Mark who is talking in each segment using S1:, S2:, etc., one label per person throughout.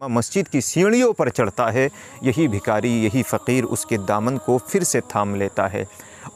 S1: मस्जिद की सीढ़ियों पर चढ़ता है, यही भिखारी, यही फ़कीर उसके दामन को फिर से थाम लेता है।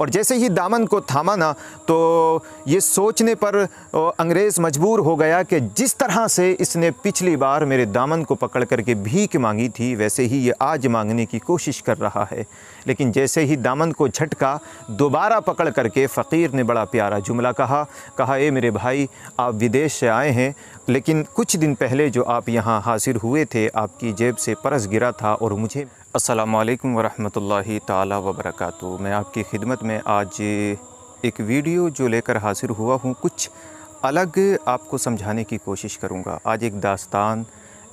S1: और जैसे ही दामन को थामा ना, तो ये सोचने पर अंग्रेज़ मजबूर हो गया कि जिस तरह से इसने पिछली बार मेरे दामन को पकड़ करके भीख मांगी थी, वैसे ही ये आज मांगने की कोशिश कर रहा है। लेकिन जैसे ही दामन को झटका, दोबारा पकड़ करके फ़कीर ने बड़ा प्यारा जुमला कहा, ए मेरे भाई, आप विदेश से आए हैं, लेकिन कुछ दिन पहले जो आप यहाँ हाज़िर हुए थे, आपकी जेब से पर्स गिरा था और मुझे अस्सलामु अलैकुम वरहमतुल्लाहि ताला वबरकातुहू। मैं आपकी खिदमत में आज एक वीडियो जो लेकर हाज़िर हुआ हूँ, कुछ अलग आपको समझाने की कोशिश करूँगा। आज एक दास्तान,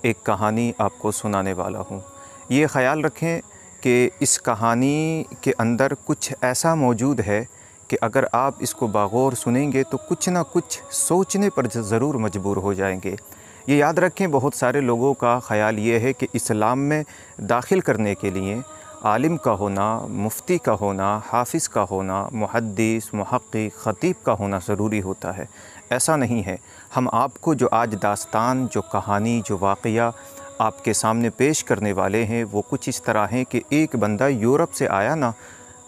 S1: एक कहानी आपको सुनाने वाला हूँ। ये ख़याल रखें कि इस कहानी के अंदर कुछ ऐसा मौजूद है कि अगर आप इसको बागौर सुनेंगे तो कुछ ना कुछ सोचने पर ज़रूर मजबूर हो जाएंगे। ये याद रखें, बहुत सारे लोगों का ख़याल ये है कि इस्लाम में दाखिल करने के लिए आलिम का होना, मुफ्ती का होना, हाफिज़ का होना, मुहद्दिस, मुहक्किक, ख़तीब का होना ज़रूरी होता है। ऐसा नहीं है। हम आपको जो आज दास्तान, जो कहानी, जो वाक़या आपके सामने पेश करने वाले हैं, वो कुछ इस तरह हैं कि एक बंदा यूरोप से आया ना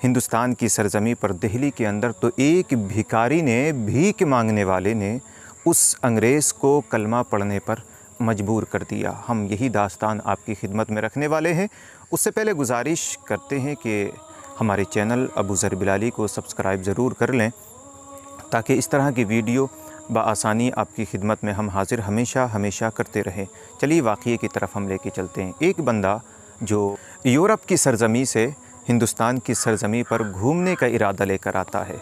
S1: हिंदुस्तान की सरज़मी पर, दिल्ली के अंदर, तो एक भिखारी ने, भीख मांगने वाले ने उस अंग्रेज़ को कलमा पढ़ने पर मजबूर कर दिया। हम यही दास्तान आपकी खिदमत में रखने वाले हैं। उससे पहले गुजारिश करते हैं कि हमारे चैनल अबू ज़र बिलाली को सब्सक्राइब ज़रूर कर लें, ताकि इस तरह की वीडियो बआसानी आपकी खिदमत में हम हाज़िर हमेशा करते रहें। चलिए वाक़ये की तरफ हम लेके चलते हैं। एक बंदा जो यूरोप की सरज़मी से हिंदुस्तान की सरज़मी पर घूमने का इरादा लेकर आता है,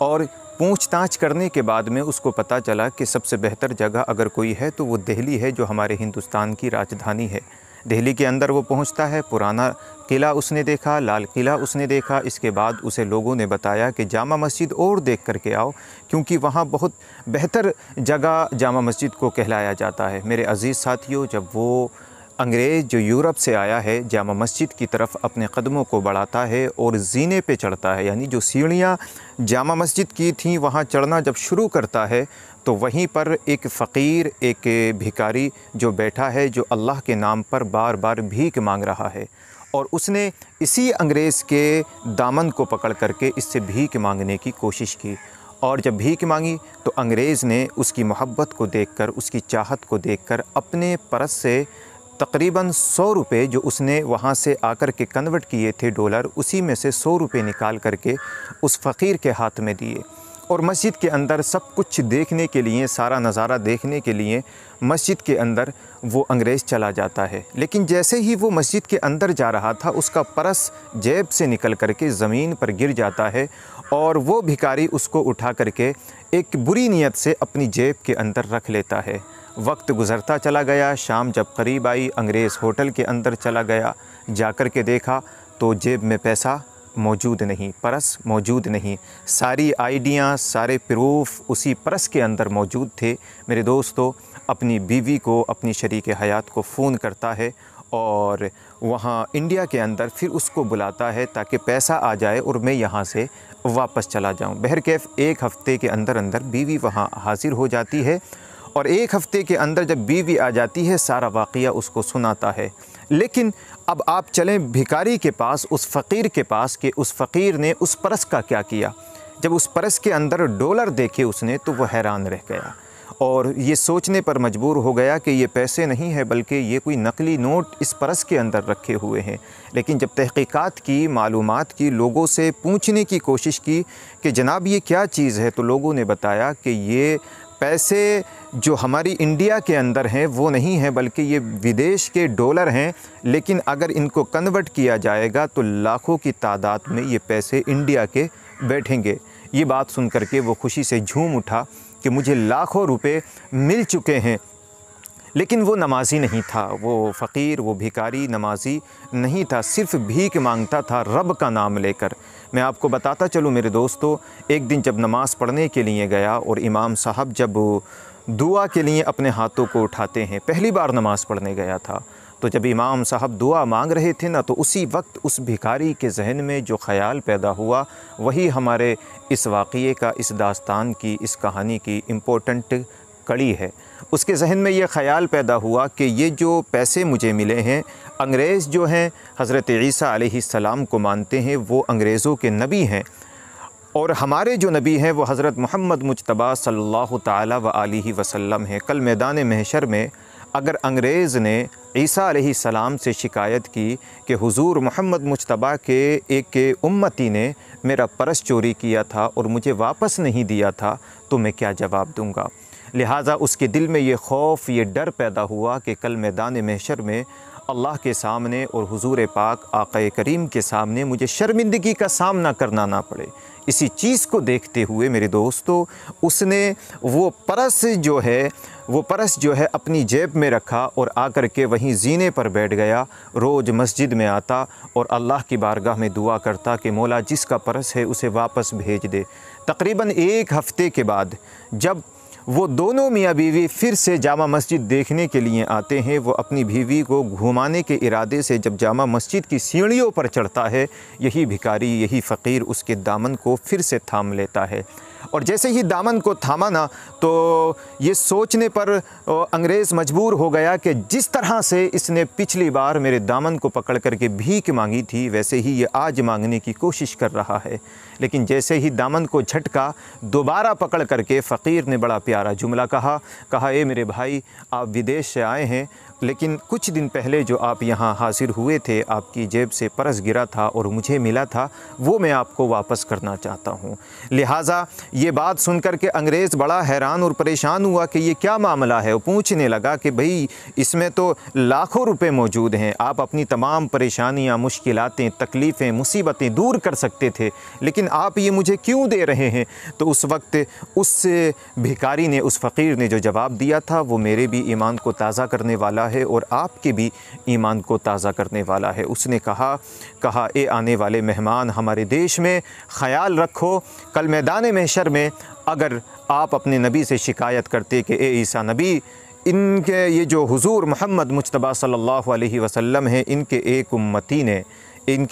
S1: और पूछताछ करने के बाद में उसको पता चला कि सबसे बेहतर जगह अगर कोई है तो वो दिल्ली है, जो हमारे हिंदुस्तान की राजधानी है। दिल्ली के अंदर वो पहुंचता है, पुराना किला उसने देखा, लाल किला उसने देखा। इसके बाद उसे लोगों ने बताया कि जामा मस्जिद और देख करके आओ, क्योंकि वहाँ बहुत बेहतर जगह जामा मस्जिद को कहलाया जाता है। मेरे अज़ीज़ साथियों, जब वो अंग्रेज़ जो यूरोप से आया है जामा मस्जिद की तरफ अपने कदमों को बढ़ाता है और ज़ीने पे चढ़ता है, यानी जो सीढ़ियाँ जामा मस्जिद की थीं वहाँ चढ़ना जब शुरू करता है, तो वहीं पर एक फ़कीर, एक भिखारी जो बैठा है, जो अल्लाह के नाम पर बार बार भीख मांग रहा है, और उसने इसी अंग्रेज़ के दामन को पकड़ करके इससे भीख मांगने की कोशिश की। और जब भीख मांगी तो अंग्रेज़ ने उसकी मोहब्बत को देखकर, उसकी चाहत को देखकर अपने परस से तकरीबन 100 रुपये जो उसने वहाँ से आकर के कन्वर्ट किए थे डॉलर, उसी में से 100 रुपये निकाल करके उस फ़कीर के हाथ में दिए। और मस्जिद के अंदर सब कुछ देखने के लिए, सारा नज़ारा देखने के लिए मस्जिद के अंदर वो अंग्रेज़ चला जाता है। लेकिन जैसे ही वो मस्जिद के अंदर जा रहा था, उसका परस जेब से निकल करके ज़मीन पर गिर जाता है, और वो भिखारी उसको उठा करके एक बुरी नीयत से अपनी जेब के अंदर रख लेता है। वक्त गुज़रता चला गया। शाम जब करीब आई, अंग्रेज़ होटल के अंदर चला गया। जाकर के देखा तो जेब में पैसा मौजूद नहीं, परस मौजूद नहीं। सारी आइडियाँ, सारे प्रूफ उसी परस के अंदर मौजूद थे। मेरे दोस्तों, अपनी बीवी को, अपनी शरीक हयात को फ़ोन करता है और वहाँ इंडिया के अंदर फिर उसको बुलाता है ताकि पैसा आ जाए और मैं यहाँ से वापस चला जाऊँ। बहरकैफ़ एक हफ़्ते के अंदर अंदर बीवी वहाँ हाज़िर हो जाती है, और एक हफ़्ते के अंदर जब बीवी आ जाती है, सारा वाक़या उसको सुनाता है। लेकिन अब आप चलें भिखारी के पास, उस फ़कीर के पास, कि उस फ़कीर ने उस परस का क्या किया। जब उस परस के अंदर डॉलर देखे उसने, तो वह हैरान रह गया और ये सोचने पर मजबूर हो गया कि ये पैसे नहीं है, बल्कि ये कोई नकली नोट इस परस के अंदर रखे हुए हैं। लेकिन जब तहक़ीक़ात की, मालूमात की, लोगों से पूछने की कोशिश की कि जनाब ये क्या चीज़ है, तो लोगों ने बताया कि ये पैसे जो हमारी इंडिया के अंदर हैं वो नहीं है, बल्कि ये विदेश के डॉलर हैं। लेकिन अगर इनको कन्वर्ट किया जाएगा तो लाखों की तादाद में ये पैसे इंडिया के बैठेंगे। ये बात सुन करके वो खुशी से झूम उठा कि मुझे लाखों रुपए मिल चुके हैं। लेकिन वो नमाजी नहीं था, वो फ़कीर, वो भिखारी नमाजी नहीं था, सिर्फ़ भीख मांगता था रब का नाम लेकर। मैं आपको बताता चलूँ मेरे दोस्तों, एक दिन जब नमाज़ पढ़ने के लिए गया और इमाम साहब जब दुआ के लिए अपने हाथों को उठाते हैं, पहली बार नमाज़ पढ़ने गया था, तो जब इमाम साहब दुआ मांग रहे थे ना, तो उसी वक्त उस भिखारी के जहन में जो ख़याल पैदा हुआ, वही हमारे इस वाक़ये का, इस दास्तान की, इस कहानी की इम्पोर्टेंट कड़ी है। उसके जहन में ये ख़याल पैदा हुआ कि ये जो पैसे मुझे मिले हैं, अंग्रेज़ जो हैं हज़रत ईसा अलैहिस्सलाम को मानते हैं, वो अंग्रेज़ों के नबी हैं, और हमारे जो नबी हैं वो हज़रत मोहम्मद मुज्तबा सल्लल्लाहु ताला व आलिहि वसल्लम हैं। कल मैदान महशर में अगर अंग्रेज़ ने ईसा अलैहिस्सलाम से शिकायत की कि हुज़ूर मोहम्मद मुज्तबा के एक उम्मती ने मेरा पर्स चोरी किया था और मुझे वापस नहीं दिया था, तो मैं क्या जवाब दूँगा। लिहाजा उसके दिल में ये खौफ, ये डर पैदा हुआ कि कल मैदान महशर में अल्लाह के सामने और हुज़ूर पाक आक़ा करीम के सामने मुझे शर्मिंदगी का सामना करना ना पड़े। इसी चीज़ को देखते हुए मेरे दोस्तों, उसने वो पर्स जो है अपनी जेब में रखा और आकर के वहीं ज़ीने पर बैठ गया। रोज़ मस्जिद में आता और अल्लाह की बारगाह में दुआ करता कि मौला जिसका पर्स है उसे वापस भेज दे। तकरीबन 1 हफ़्ते के बाद जब वो दोनों मियाँ बीवी फिर से जामा मस्जिद देखने के लिए आते हैं, वो अपनी बीवी को घुमाने के इरादे से जब जामा मस्जिद की सीढ़ियों पर चढ़ता है, यही भिखारी, यही फ़कीर उसके दामन को फिर से थाम लेता है। और जैसे ही दामन को थामा ना, तो ये सोचने पर अंग्रेज़ मजबूर हो गया कि जिस तरह से इसने पिछली बार मेरे दामन को पकड़ करके भीख मांगी थी, वैसे ही ये आज मांगने की कोशिश कर रहा है। लेकिन जैसे ही दामन को झटका, दोबारा पकड़ करके फ़कीर ने बड़ा प्यारा जुमला कहा, ए मेरे भाई, आप विदेश से आए हैं, लेकिन कुछ दिन पहले जो आप यहाँ हाज़िर हुए थे, आपकी जेब से पर्स गिरा था और मुझे मिला था, वो मैं आपको वापस करना चाहता हूँ। लिहाजा ये बात सुनकर के अंग्रेज़ बड़ा हैरान और परेशान हुआ कि ये क्या मामला है। वो पूछने लगा कि भाई इसमें तो लाखों रुपए मौजूद हैं, आप अपनी तमाम परेशानियाँ, मुश्किलातें, तकलीफ़ें, मुसीबतें दूर कर सकते थे, लेकिन आप ये मुझे क्यों दे रहे हैं। तो उस वक्त उस भिखारी ने, उस फ़कीर ने जो जवाब दिया था, वो मेरे भी ईमान को ताज़ा करने वाला है और आपके भी ईमान को ताज़ा करने वाला है। उसने कहा ए आने वाले मेहमान, हमारे देश में ख़याल रखो, कल मैदान महशर में अगर आप अपने नबी से शिकायत करते कि ए ईसा नबी, इनके ये जो हुज़ूर मोहम्मद मुज्तबा सल्लल्लाहु अलैहि वसल्लम हैं, इनके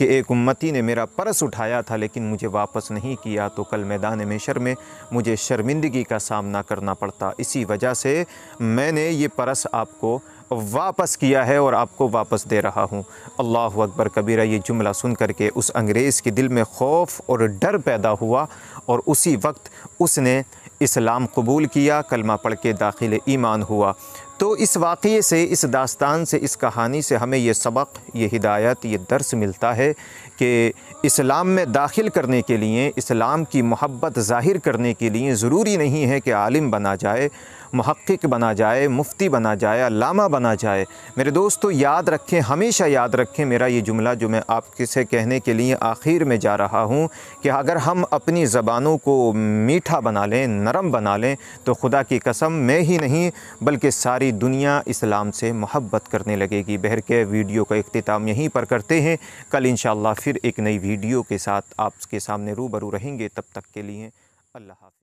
S1: एक उम्मती ने मेरा पर्स उठाया था लेकिन मुझे वापस नहीं किया, तो कल मैदान महशर में मुझे शर्मिंदगी का सामना करना पड़ता। इसी वजह से मैंने ये पर्स आपको वापस किया है और आपको वापस दे रहा हूँ। अल्लाह अकबर कबीरा। ये जुमला सुन करके उस अंग्रेज़ के दिल में खौफ और डर पैदा हुआ और उसी वक्त उसने इस्लाम कबूल किया, कलमा पढ़ के दाखिल ईमान हुआ। तो इस वाक़ये से, इस दास्तान से, इस कहानी से हमें ये सबक, ये हिदायत, ये दर्स मिलता है कि इस्लाम में दाखिल करने के लिए, इस्लाम की मोहब्बत ज़ाहिर करने के लिए ज़रूरी नहीं है कि आलिम बना जाए, मुहक्किक बना जाए, मुफ्ती बना जाए, अल्लामा बना जाए। मेरे दोस्तों याद रखें, हमेशा याद रखें मेरा ये जुमला जो मैं आपके से कहने के लिए आखिर में जा रहा हूँ, कि अगर हम अपनी ज़बानों को मीठा बना लें, नरम बना लें, तो खुदा की कसम मैं ही नहीं बल्कि सारी दुनिया इस्लाम से मोहब्बत करने लगेगी। बहरके वीडियो का इख्तिताम यहीं पर करते हैं। कल इंशाअल्लाह फिर एक नई वीडियो के साथ आपके सामने रूबरू रहेंगे। तब तक के लिए अल्लाह हाफ़िज़।